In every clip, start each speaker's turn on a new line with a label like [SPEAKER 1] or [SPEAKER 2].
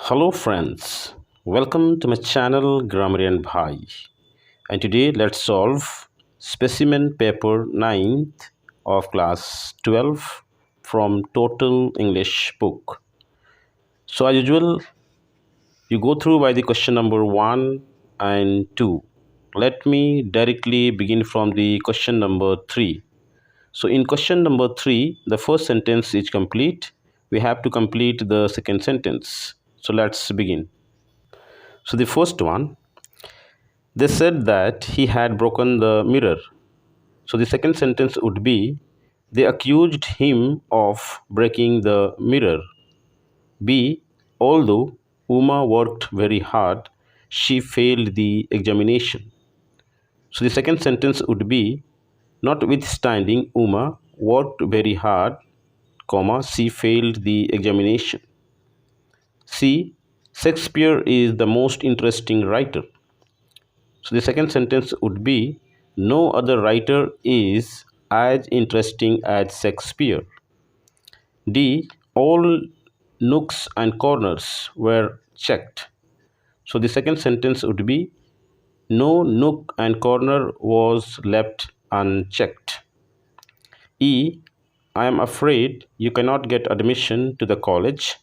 [SPEAKER 1] Hello friends, welcome to my channel Grammarian Bhai, and today let's solve Specimen paper 9th of class 12 from Total English book. So as usual, you go through by the question number 1 and 2. Let me directly begin from the question number 3. So in question number 3, the first sentence is complete. We have to complete the second sentence. So let's begin. So the first one, they said that he had broken the mirror. So the second sentence would be, they accused him of breaking the mirror. B. Although Uma worked very hard, she failed the examination. So the second sentence would be, notwithstanding Uma worked very hard, comma, she failed the examination. C. Shakespeare is the most interesting writer. So the second sentence would be, no other writer is as interesting as Shakespeare. D. All nooks and corners were checked. So the second sentence would be, no nook and corner was left unchecked. E. I am afraid you cannot get admission to the college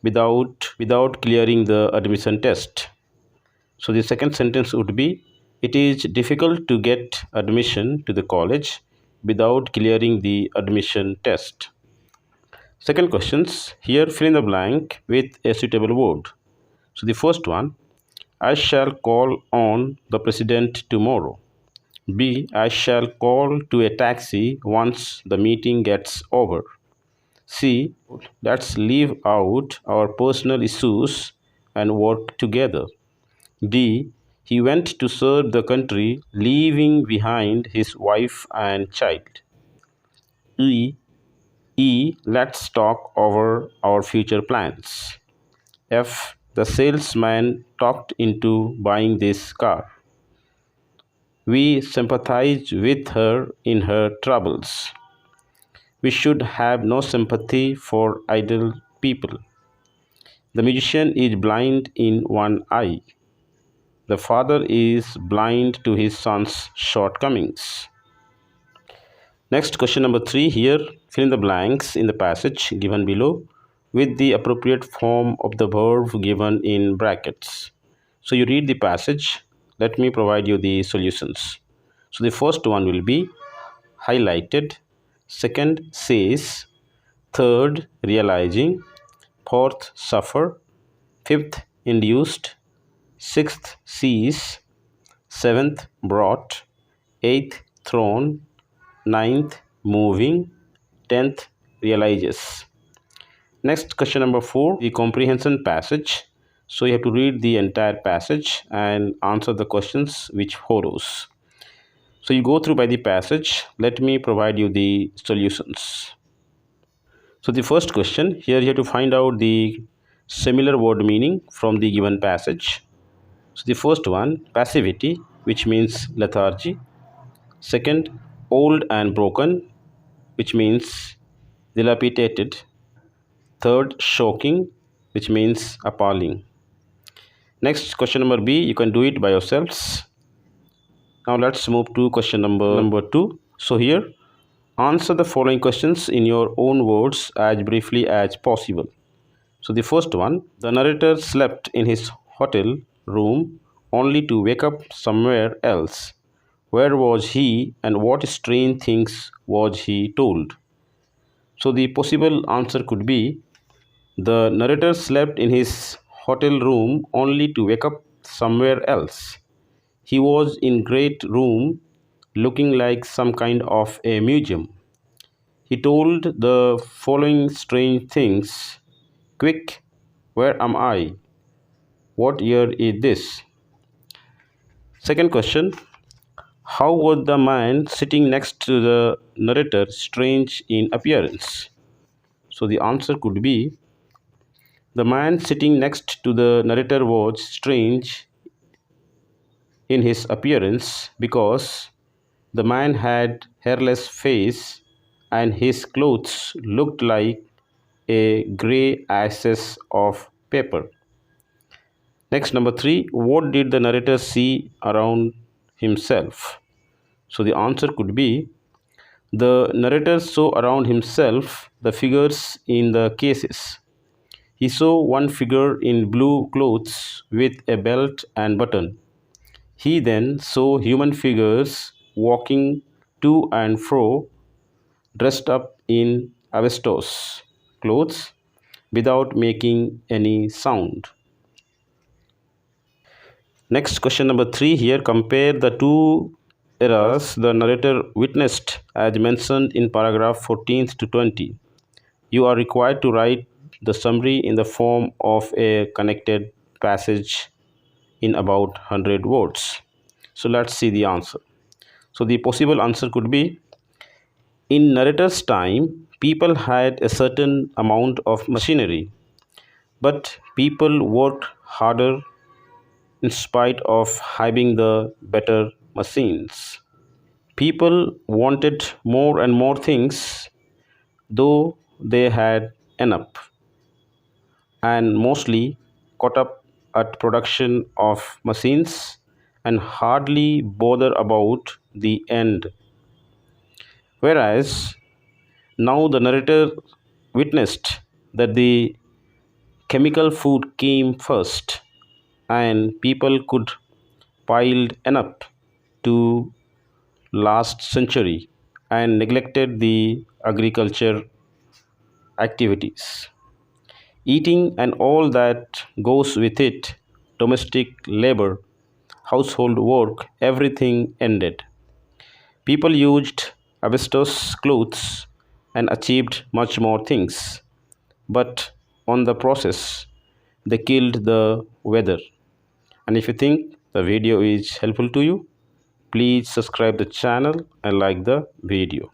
[SPEAKER 1] without clearing the admission test. So the second sentence would be, it is difficult to get admission to the college without clearing the admission test. Second questions, here fill in the blank with a suitable word. So the first one, I shall call on the president tomorrow. B. I shall call to a taxi once the meeting gets over. C. Let's leave out our personal issues and work together. D. He went to serve the country, leaving behind his wife and child. E. Let's talk over our future plans. F. The salesman talked into buying this car. We sympathize with her in her troubles. We should have no sympathy for idle people. The musician is blind in one eye. The father is blind to his son's shortcomings. Next, question number 3. Here, fill in the blanks in the passage given below with the appropriate form of the verb given in brackets. So you read the passage. Let me provide you the solutions. So the first one will be highlighted. Second, says. Third, realizing. Fourth, suffer. Fifth, induced. Sixth, sees. Seventh, brought. Eighth, thrown. Ninth, moving. 10th, realizes. Next, question number 4, the comprehension passage. So you have to read the entire passage and answer the questions which follows. So you go through by the passage. Let me provide you the solutions. So the first question, here you have to find out the similar word meaning from the given passage. So the first one, passivity, which means lethargy. Second, old and broken, which means dilapidated. Third, shocking, which means appalling. Next, question number B, you can do it by yourselves. Now let's move to question number 2. So here, answer the following questions in your own words as briefly as possible. So the first one, the narrator slept in his hotel room only to wake up somewhere else. Where was he and what strange things was he told? So the possible answer could be, the narrator slept in his hotel room only to wake up somewhere else. He was in great room looking like some kind of a museum. He told the following strange things. Quick, where am I? What year is this? Second question, how was the man sitting next to the narrator strange in appearance? So the answer could be, the man sitting next to the narrator was strange in his appearance because the man had hairless face and his clothes looked like a grey ashes of paper. Next, number 3, what did the narrator see around himself? So the answer could be, the narrator saw around himself the figures in the cases. He saw one figure in blue clothes with a belt and button. He then saw human figures walking to and fro, dressed up in asbestos clothes without making any sound. Next, question number 3 here. Compare the two eras the narrator witnessed as mentioned in paragraph 14 to 20. You are required to write the summary in the form of a connected passage in about 100 words. So let's see the answer. So the possible answer could be, in narrator's time, people had a certain amount of machinery, but people worked harder in spite of having the better machines. People wanted more and more things, though they had enough, and mostly caught up at production of machines and hardly bother about the end. Whereas now the narrator witnessed that the chemical food came first, and people could piled enough to last century and neglected the agriculture activities. Eating and all that goes with it, domestic labor, household work, everything ended. People used asbestos clothes and achieved much more things, but on the process, they killed the weather. And if you think the video is helpful to you, please subscribe the channel and like the video.